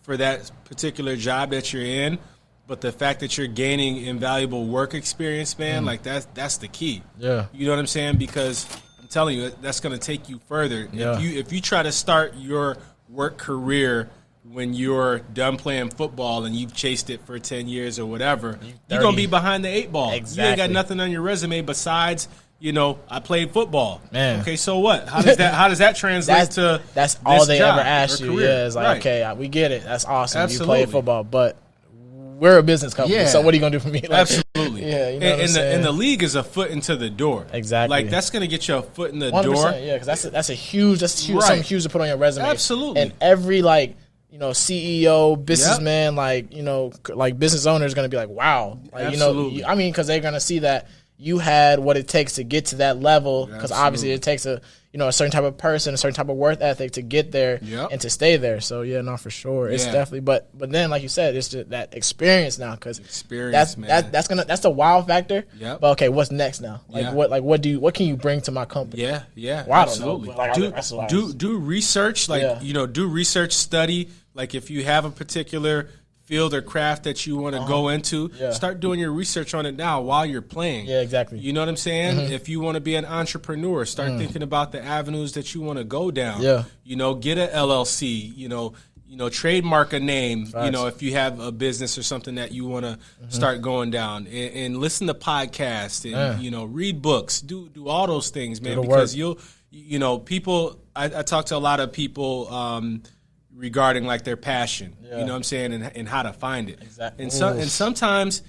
for that particular job that you're in, but the fact that you're gaining invaluable work experience, man, that's the key. Yeah, you know what I'm saying? Because I'm telling you, that's gonna take you further. Yeah. If you try to start your work career when you're done playing football and you've chased it for 10 years or whatever, you're going to be behind the 8 ball. Exactly. You ain't got nothing on your resume besides, I played football. Man. Okay, so what? How does that translate to That's all they job ever asked or you. career? Yeah, it's like, Right. okay, we get it. That's awesome. Absolutely. You play football, but we're a business company, so what are you going to do for me? Absolutely. Yeah, you know what I'm and saying? the league is a foot into the door. Exactly. That's going to get you a foot in the 100%, door. yeah, because that's huge, Right. something huge to put on your resume. Absolutely. And every CEO, businessman, business owner is going to be like, wow. Absolutely. Because they're going to see that you had what it takes to get to that level. Because obviously it takes a certain type of person, a certain type of work ethic to get there and to stay there. So yeah, no, for sure, it's definitely. But then, like you said, it's just that experience now. Because that's the wow factor. Yep. But okay, what's next now? What can you bring to my company? Yeah, Well, absolutely. Do research, do research, study. Like if you have a particular field or craft that you want to go into, start doing your research on it now while you're playing. Yeah, exactly. You know what I'm saying? If you want to be an entrepreneur, start thinking about the avenues that you want to go down. Yeah. Get a LLC, trademark a name, Facts. if you have a business or something that you want to start going down, and listen to podcasts and, read books, do all those things, man, because people, I talk to a lot of people, regarding their passion, you know what I'm saying, and how to find it. Exactly. And sometimes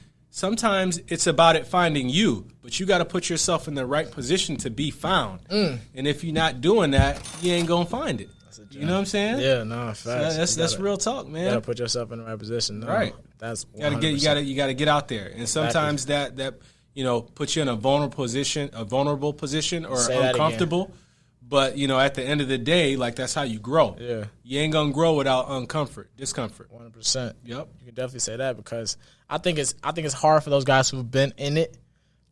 it's about it finding you, but you got to put yourself in the right position to be found. And if you're not doing that, you ain't gonna find it. You know what I'm saying? Yeah, no, facts. So that's real talk, man. You gotta put yourself in the right position. No, right. That's 100%. You gotta get out there, and sometimes that puts you in a vulnerable position or uncomfortable. But, at the end of the day, that's how you grow. Yeah. You ain't going to grow without discomfort. 100%. Yep. You can definitely say that because I think it's hard for those guys who've been in it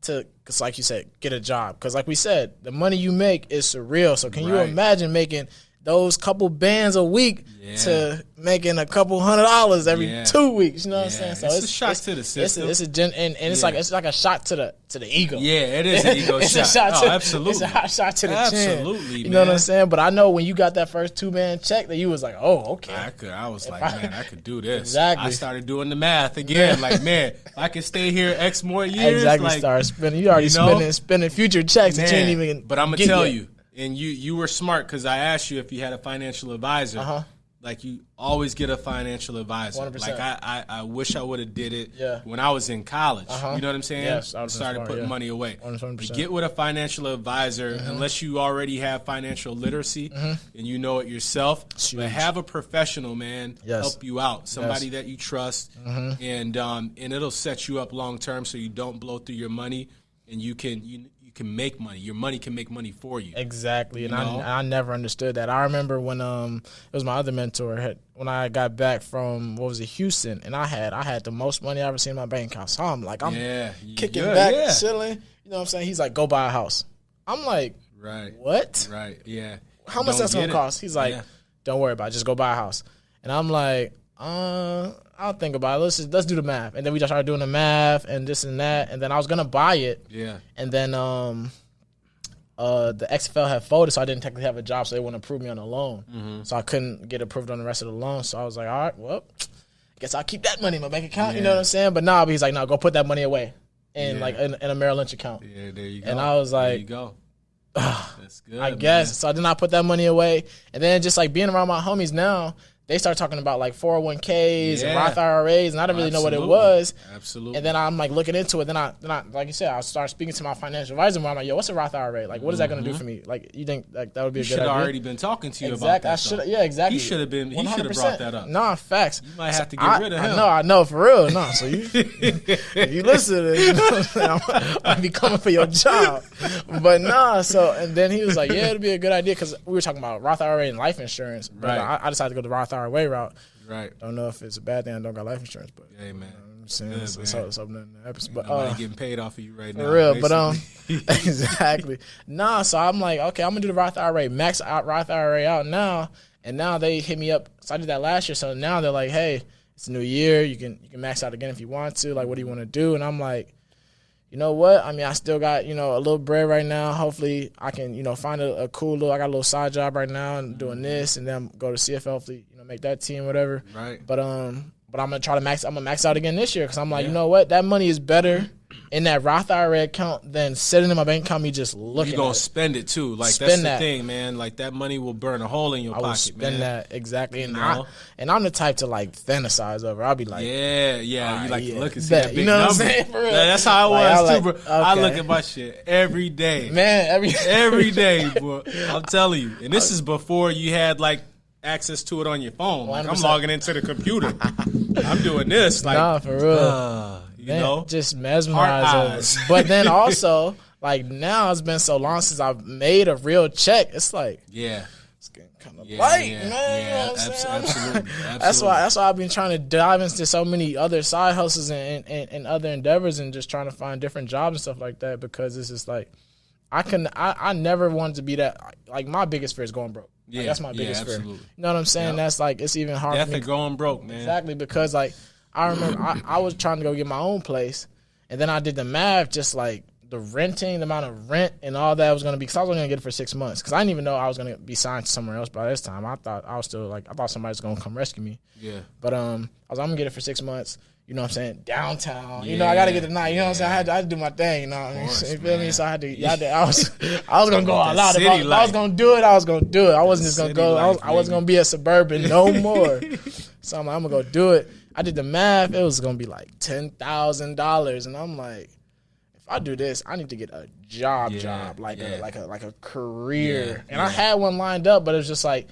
to, cause like you said, get a job. Cause like we said, the money you make is surreal. So can you imagine making those couple bands a week to making a couple $100 every 2 weeks? You know what I'm saying? So it's a shot to the system. It's it's like a shot to the ego. Yeah, it is an ego shot. Absolutely. It's a hot shot to the chin. Absolutely, you know what I'm saying? But I know when you got that first 2-man check, that you was like, oh, okay. I was like, man, I could do this. Exactly. I started doing the math again. Like, man, if I can stay here X more years. Exactly. Like, start spending. You already spending future checks that you ain't even. But I'm gonna tell you. And you were smart because I asked you if you had a financial advisor. Like, you always get a financial advisor. 100%. Like, I wish I would have did it when I was in college. You know what I'm saying? Yes, I started putting money away. 100%. Get with a financial advisor unless you already have financial literacy and you know it yourself. But have a professional, man, help you out. Somebody that you trust, and it'll set you up long term so you don't blow through your money, and you can make money. Your money can make money for you. Exactly. And I never understood that. I remember when it was my other mentor, when I got back from, Houston, and I had the most money I ever seen in my bank account. So I'm like, I'm kicking back, chilling. You know what I'm saying? He's like, go buy a house. I'm like, what? Right, yeah. How much that's going to cost? He's like, don't worry about it. Just go buy a house. And I'm like, I'll think about it. Let's do the math. And then we just started doing the math and this and that. And then I was gonna buy it. Yeah. And then the XFL had folded, so I didn't technically have a job, so they wouldn't approve me on the loan. So I couldn't get approved on the rest of the loan. So I was like, all right, well, I guess I'll keep that money in my bank account. You know what I'm saying? But but he's like, no, go put that money away in in a Merrill Lynch account. Yeah, there you go. And I was like, there you go. That's good. I guess. Man. So then I put that money away, and then just like being around my homies now. They start talking about like 401ks and Roth IRAs, and I didn't really know what it was. Absolutely. And then I'm like looking into it. Then I like you said, I start speaking to my financial advisor. Where I'm like, yo, what's a Roth IRA? Like, what is that going to do for me? Like, you think like that would be a good idea? Should have already been talking to you about that. Exactly. He should have been. He should have brought that up. Nah, facts. You might have to get rid of him. I know, for real. No, so you listen to this, you know what I'm saying? I might be coming for your job. But nah, so and then he was like, yeah, it'd be a good idea because we were talking about Roth IRA and life insurance. But I decided to go the Roth IRA route. Right. Don't know if it's a bad thing I don't got life insurance, but hey man, I'm saying good, it's something that happens. But getting paid off of you right now. For real, basically. But exactly. Nah, so I'm like, okay, I'm gonna do the Roth IRA, max out Roth IRA out now, and now they hit me up. So I did that last year, so now they're like, hey, it's a new year, you can max out again if you want to. Like, what do you want to do? And I'm like, you know what? I mean, I still got, a little bread right now. Hopefully I can, find a cool I got a little side job right now and doing this, and then go to CFL, hopefully, make that team, whatever. Right. But I'm going to max out again this year because I'm like, you know what? That money is better in that Roth IRA account than sitting in my bank account, me just looking at it. You're going to spend it too. Like, that's the thing, man. Like, that money will burn a hole in your pocket, man. I will spend that, exactly. And I'm the type to, like, fantasize over. I'll be like, yeah. You like to look and see that big you know number. What I'm saying? For real. That's how I was, too, bro. Okay. I look at my shit every day. Man, every day, bro. I'm telling you. And this is before you had, like, access to it on your phone. Like, I'm logging into the computer. I'm doing this. Like, nah, for real. Just mesmerized. But then also, like, now it's been so long since I've made a real check. It's like, it's getting kind of light, man. Yeah, you know what I'm saying? Absolutely. That's why I've been trying to dive into so many other side hustles and other endeavors and just trying to find different jobs and stuff like that because it's just like, I never wanted to be that. Like, my biggest fear is going broke. Yeah, like, that's my biggest fear. Absolutely. You know what I'm saying? Yep. That's like, it's even hard for me. Going broke, man. Exactly, because like I remember I was trying to go get my own place, and then I did the math, just like the renting, the amount of rent and all that was going to be, because I was only going to get it for 6 months, because I didn't even know I was going to be signed somewhere else by this time. I thought somebody was going to come rescue me. Yeah. But I'm going to get it for 6 months. You know what I'm saying? Downtown. I got to get the night. You know what I'm saying? I had to do my thing. You know what I mean? You feel me? So I was going to go all out. If I was going to do it, I was going to do it. I wasn't just going to go. I wasn't going to be a suburban no more. So I'm like, I'm going to go do it. I did the math. It was going to be like $10,000. And I'm like, if I do this, I need to get a job, like a career. And I had one lined up, but it was just like,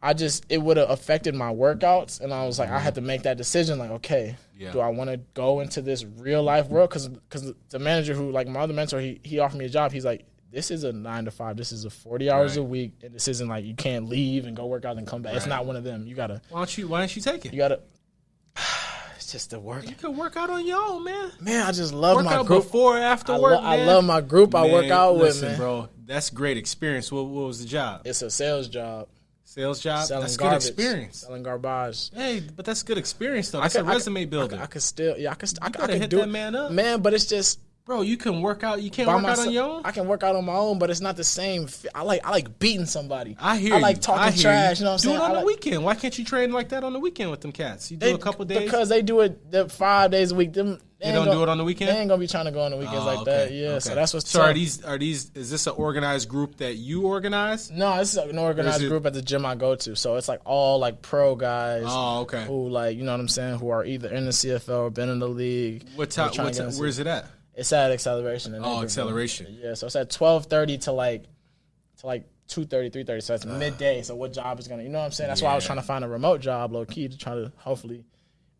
it would have affected my workouts, and I was like, I had to make that decision, like, okay, do I want to go into this real life world? Because the manager who, like, my other mentor, he offered me a job. He's like, this is a 9 to 5. This is a 40 hours a week, and this isn't like you can't leave and go work out and come back. It's not one of them. You gotta. Why don't you take it? You gotta. It's just the work. You can work out on your own, man. Man, I just love Work my out group. before, after work, man. I love my group I work out with, man. Bro, that's great experience. What was the job? It's a sales job. Sales job? Selling That's garbage. good experience. Selling garbage. Hey, but that's good experience, though. That's a resume builder. I could still, I could hit do that it. man up. Man, but it's just, bro, you can work out. You can't by work myself. out on your own? I can work out on my own, but it's not the same. I like beating somebody. I hear I like you. talking trash. You know what I'm saying? Do it on the weekend. Why can't you train like that on the weekend with them cats? You do a couple days? Because they do it 5 days a week. They don't do it on the weekend? They ain't going to be trying to go on the weekends like that. Yeah, so that's what's tough. So is this an organized group that you organize? No, this is an organized group at the gym I go to. So it's like all like pro guys. Oh, okay. Who like, you know what I'm saying, who are either in the CFL or been in the league. What time? Where's it at? It's at Acceleration. Acceleration. Yeah, so it's at 12:30 to like 2:30, 3:30. So it's midday. So what job is gonna, you know what I'm saying? That's why I was trying to find a remote job, low key, to try to hopefully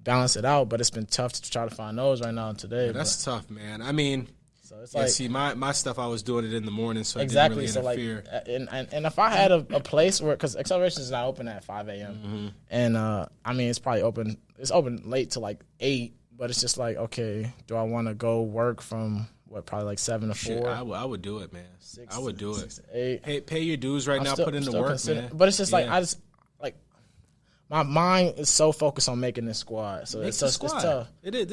balance it out. But it's been tough to try to find those right now today. Yeah, that's tough, man. I mean, so it's like, see, my stuff, I was doing it in the morning, so exactly. I didn't really interfere. So like, and if I had a place where, because Acceleration is not open at 5 a.m. And I mean, it's probably open. It's open late to like 8. But it's just like, okay, do I want to go work from probably like 7 to 4? Shit, I would do it, man. I would do it. 6 to 8. Pay your dues right now. Put in the work, man. But it's just like my mind is so focused on making this squad. So it's tough. It is.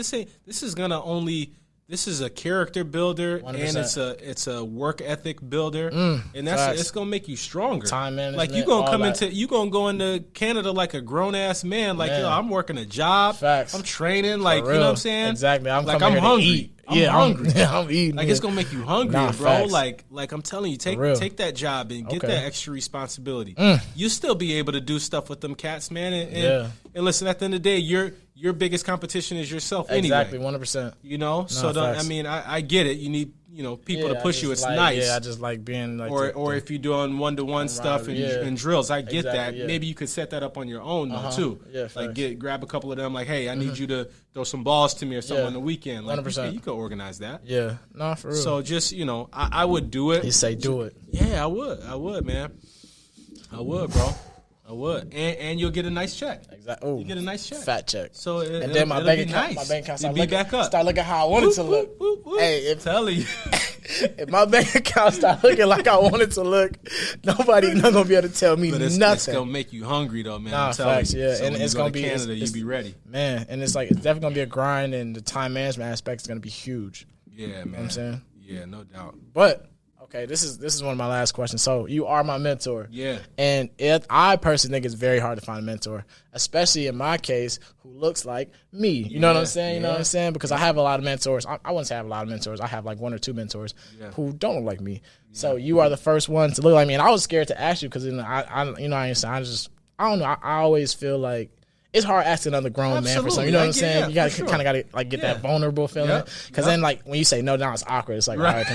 This is a character builder 100%. and it's a work ethic builder, and it's gonna make you stronger. Time management, like you gonna go into Canada like a grown ass man. Like, yo, I'm working a job. Facts. I'm training. Like, you know what I'm saying? Exactly. I'm hungry. I'm hungry. I'm eating. Like, it's gonna make you hungry, bro. Facts. Like I'm telling you, take that job and get that extra responsibility. You still be able to do stuff with them cats, man. And listen, at the end of the day, your biggest competition is yourself anyway. Exactly, 100%. You know, so I get it. You need people to push you. It's like, nice. Yeah, I just like being like or if you're doing 1-to-1 stuff and drills, I get that. Yeah. Maybe you could set that up on your own though too. Yeah, like grab a couple of them. Like, hey, I need you to throw some balls to me or something on the weekend. Like, 100%. You could organize that. Yeah, no, for real. So just I would do it. You say do it. Yeah, I would, man. I would, bro. I would, and you'll get a nice check. Exactly. You get a nice check, fat check. So and then my bank account start looking how I want it to look. Hey, tell you, if my bank account start looking like I want it to look, nobody not gonna be able to tell me nothing. It's gonna make you hungry though, man. Nah, facts, yeah, so and it's gonna be Canada. You be ready, man. And it's definitely gonna be a grind, and the time management aspect is gonna be huge. Yeah, man. You know what I'm saying, yeah, no doubt. But okay, this is one of my last questions. So you are my mentor. Yeah. And I personally think it's very hard to find a mentor, especially in my case, who looks like me. You know what I'm saying? You know what I'm saying? Because I have a lot of mentors. I wouldn't say I have a lot of mentors. I have like 1 or 2 mentors who don't look like me. Yeah. So you are the first one to look like me. And I was scared to ask you because I don't know. I always feel like it's hard asking another grown man for something. You know what I'm saying? You got to kind of got to like get that vulnerable feeling. Because then like when you say no, now it's awkward. It's like, all right,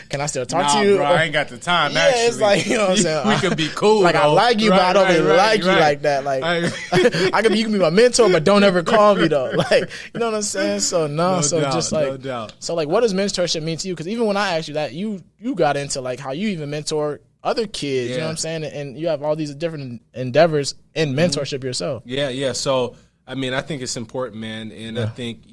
can I still talk to you? Bro, I ain't got the time. Yeah, actually. It's like, you know what I'm saying. We could be cool. Like, though. I like you, but I don't really like you like that. Like you can be my mentor, but don't ever call me though. Like, you know what I'm saying? So no doubt, just like, no doubt. So like, what does mentorship mean to you? Because even when I asked you that, you got into like how you even mentor other kids, you know what I'm saying? And you have all these different endeavors in mentorship yourself. Yeah. So, I mean, I think it's important, man. And I think,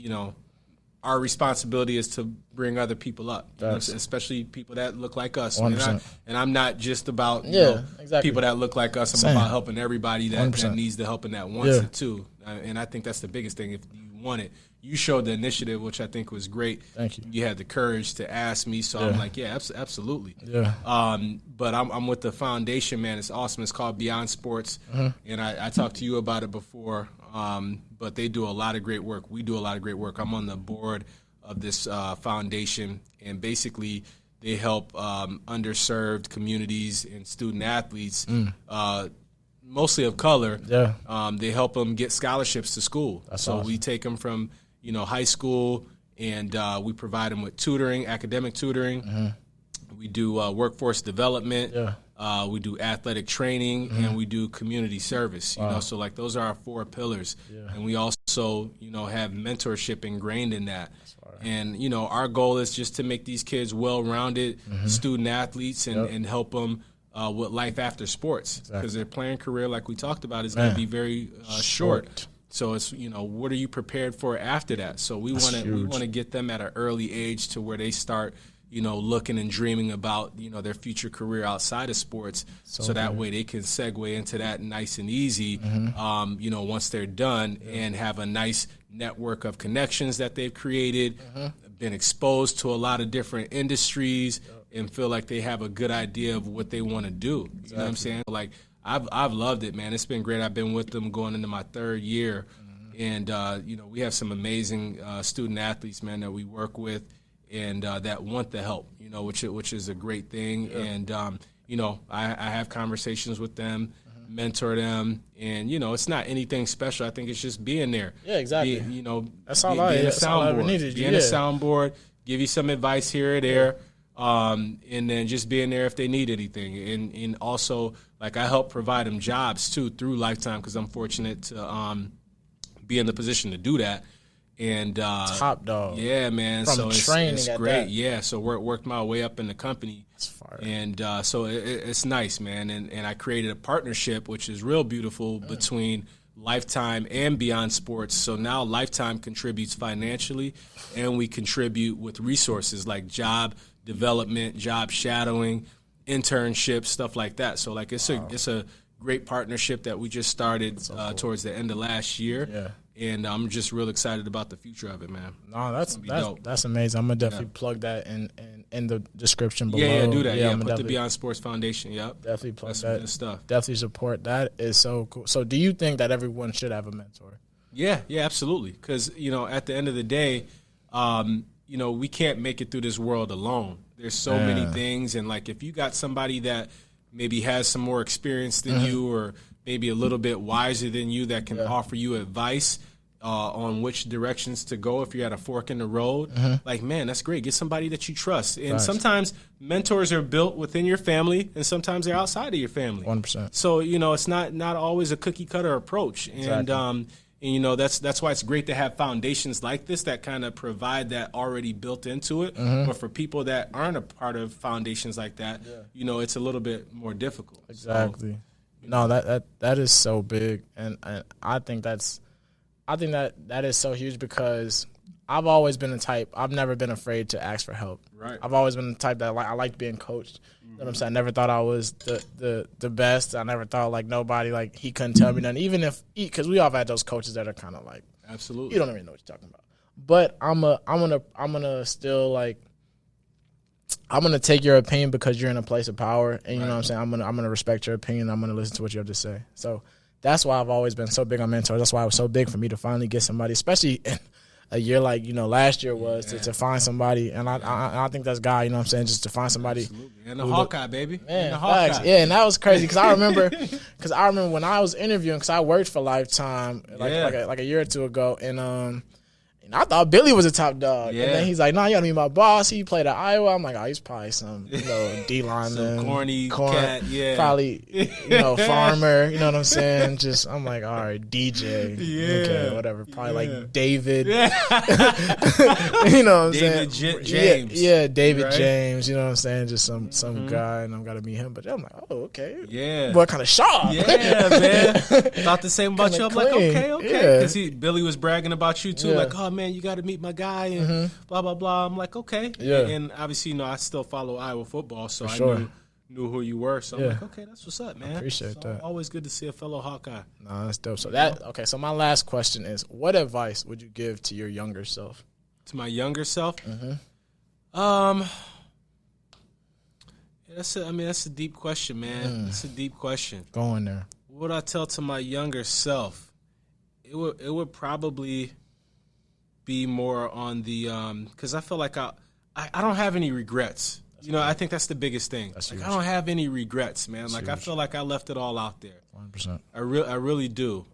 our responsibility is to bring other people up, especially people that look like us. And I'm not just about people that look like us. I'm about helping everybody that needs the help and that wants it too. And I think that's the biggest thing. If you want it, you showed the initiative, which I think was great. Thank you. You had the courage to ask me, so I'm like, absolutely. Yeah. But I'm with the foundation, man. It's awesome. It's called Beyond Sports, and I talked to you about it before. But they do a lot of great work. We do a lot of great work. I'm on the board of this foundation, and basically they help underserved communities and student athletes, mostly of color. Yeah. They help them get scholarships to school. That's so awesome. we take them from high school, and we provide them with tutoring, academic tutoring. We do workforce development. We do athletic training, and we do community service. So like those are our 4 pillars, and we also have mentorship ingrained in that. And our goal is just to make these kids well-rounded student athletes and help them with life after sports, because their playing career, like we talked about, is going to be very short. So it's, what are you prepared for after that? So we want to get them at an early age to where they start, looking and dreaming about, their future career outside of sports. So that way they can segue into that nice and easy, once they're done and have a nice network of connections that they've created, been exposed to a lot of different industries, and feel like they have a good idea of what they want to do. Exactly. You know what I'm saying? Like, I've loved it, man. It's been great. I've been with them going into my third year, and we have some amazing student athletes, man, that we work with, and that want the help, which is a great thing. Yeah. And I have conversations with them, mentor them, and it's not anything special. I think it's just being there. Yeah, exactly. That's all I ever needed. Being a soundboard, give you some advice here or there. And then just being there if they need anything. And also, like, I help provide them jobs, too, through Lifetime, because I'm fortunate to be in the position to do that. And top dog. Yeah, man. From so training it's at great. that. Yeah, so worked my way up in the company. That's fire. And so it's nice, man. And I created a partnership, which is real beautiful, between Lifetime and Beyond Sports. So now Lifetime contributes financially, and we contribute with resources like job development, job shadowing, internships, stuff like that. So like it's a great partnership that we just started towards the end of last year. Yeah. And I'm just real excited about the future of it, man. No, that's amazing. I'm gonna definitely plug that in the description below. Yeah, do that. Yeah, put the Beyond Sports Foundation. Yep. Definitely plug that's that. Some good stuff. Definitely support. That is so cool. So do you think that everyone should have a mentor? Yeah, absolutely. Because at the end of the day, we can't make it through this world alone. There's so many things, and like if you got somebody that maybe has some more experience than you, or maybe a little bit wiser than you, that can offer you advice on which directions to go if you're at a fork in the road, like, man, that's great. Get somebody that you trust. And sometimes mentors are built within your family, and sometimes they're outside of your family. 100%. So, it's not always a cookie-cutter approach. Exactly. And that's why it's great to have foundations like this that kind of provide that already built into it. But for people that aren't a part of foundations like that, it's a little bit more difficult. Exactly. So, no, that is so big, and I think that is so huge, because I've always been the type. I've never been afraid to ask for help. Right. I've always been the type that I like being coached. You know what I'm saying? I never thought I was the best. I never thought like nobody, like, he couldn't tell me nothing. Even if, because we all have had those coaches that are kind of like, absolutely, you don't even know what you're talking about. But I'm gonna still, like, I'm gonna take your opinion because you're in a place of power, and you know what I'm saying. I'm gonna respect your opinion. I'm gonna listen to what you have to say. So that's why I've always been so big on mentors. That's why it was so big for me to finally get somebody, especially in a year like, last year was, to find somebody. And I think that's God, you know what I'm saying, just to find somebody. Absolutely. And the Hawkeye, baby. Man, the Hawkeye. Yeah, and that was crazy, because I remember when I was interviewing, because I worked for Lifetime like a year or two ago, and I thought Billy was a top dog. Yeah. And then he's like, no, you gotta meet my boss. He played at Iowa. I'm like, oh, he's probably some, D lineman. Some corny cat, yeah. Probably, farmer, you know what I'm saying? Just, I'm like, all right, DJ. Yeah. Okay, whatever. Probably like David. Yeah. You know what I'm saying? David James. Yeah, David James. You know what I'm saying? Just some guy, and I'm gotta meet him. But I'm like, oh, okay. Yeah. Boy, kind of sharp. Yeah, man. Thought the same about you. I'm like, okay. Because Billy was bragging about you, too. Like, oh, man, you got to meet my guy, and blah, blah, blah. I'm like, okay. Yeah. And obviously, I still follow Iowa football, so I knew who you were. So I'm like, okay, that's what's up, man. I appreciate that. Always good to see a fellow Hawkeye. No, that's dope. So so my last question is, what advice would you give to your younger self? To my younger self? That's a deep question, man. That's a deep question. Go in there. What would I tell to my younger self? It would probably be more on the because I feel like I don't have any regrets. I think that's the biggest thing. Like, I don't have any regrets, man. Like, I feel like I left it all out there. 100%. I really do.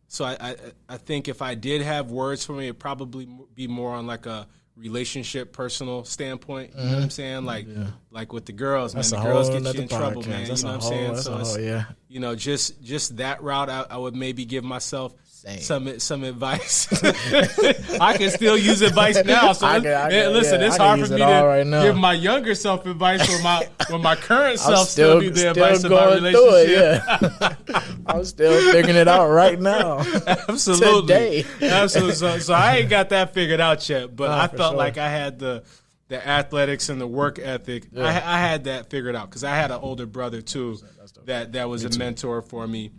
So I think if I did have words for me, it'd probably be more on like a relationship, personal standpoint. You know what I'm saying? Like with the girls, man. The girls get you in trouble, man. You know what I'm saying? So you know, just that route, I would maybe give myself some advice. I can still use advice now. So listen, it's hard for me to give my younger self advice when my current self still need the advice about relationship. I'm still figuring it out right now. Absolutely. Absolutely. So I ain't got that figured out yet, but I felt like I had the athletics and the work ethic. I had that figured out because I had an older brother too that was a mentor for me,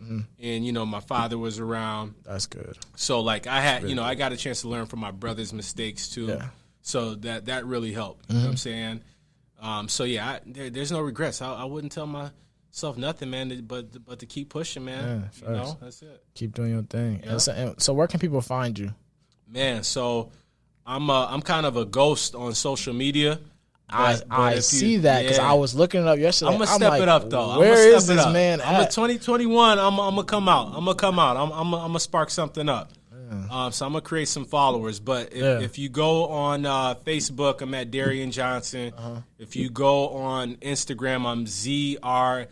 and you know my father was around. That's good. So like I had, you know, I got a chance to learn from my brother's mistakes too. Yeah. So that really helped. You know what I'm saying? So yeah, there's no regrets. I wouldn't tell myself nothing, man, but to keep pushing, man. Yeah, you know, that's it. Keep doing your thing. Yeah. So where can people find you? Man, so I'm kind of a ghost on social media. I see that because I was looking it up yesterday. I'm gonna step it up though. Where is this man at? I'm a 2021. I'm gonna come out. I'm gonna spark something up. Yeah. So I'm gonna create some followers. But if you go on Facebook, I'm at Darrien Johnson. If you go on Instagram, I'm ZR.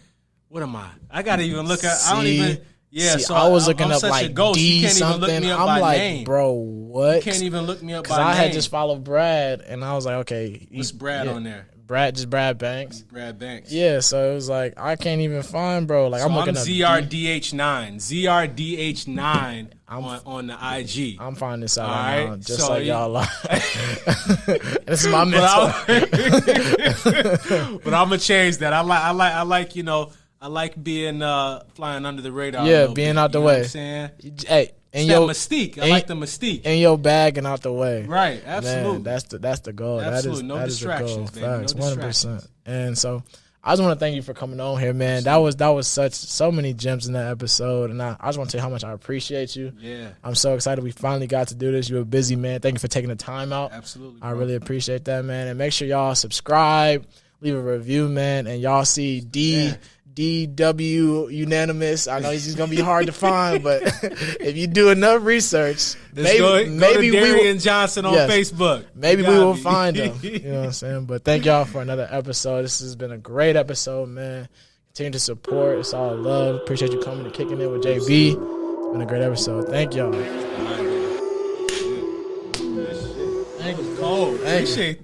What am I? I gotta even look at. I don't even. Yeah, so I was looking up like D you can't something. Even look me up I'm by like, name. Bro, what? You can't even look me up by name. Because I had just followed Brad, and I was like, okay. What's Brad on there? Brad Banks. Brad Banks. Yeah, so it was like, I can't even find, bro. Like, so I'm looking up ZRDH9. ZRDH9 on the IG. I'm finding this out right now, just so like y'all are. This is my mentor. But I'm going to change that. I like, you know, I like being flying under the radar. Yeah, being out the way. What I'm saying? Hey, and your mystique. I like the mystique. And your bag and out the way. Right, absolutely. Man, that's the goal. Absolutely, no distractions, baby. Facts, no distractions. 100%. And so I just want to thank you for coming on here, man. That was so many gems in that episode, and I just want to tell you how much I appreciate you. Yeah, I'm so excited we finally got to do this. You're a busy man. Thank you for taking the time out. Absolutely, I really appreciate that, man. And make sure y'all subscribe, leave a review, man, and y'all see DW Unanimous. I know he's just gonna be hard to find, but if you do enough research, maybe to Darrien Johnson on Facebook. Maybe we will find him. You know what I'm saying? But thank y'all for another episode. This has been a great episode, man. Continue to support. It's all love. Appreciate you coming to Kicking It with JB. It's been a great episode. Thank y'all. Thank you, Cole. Appreciate that.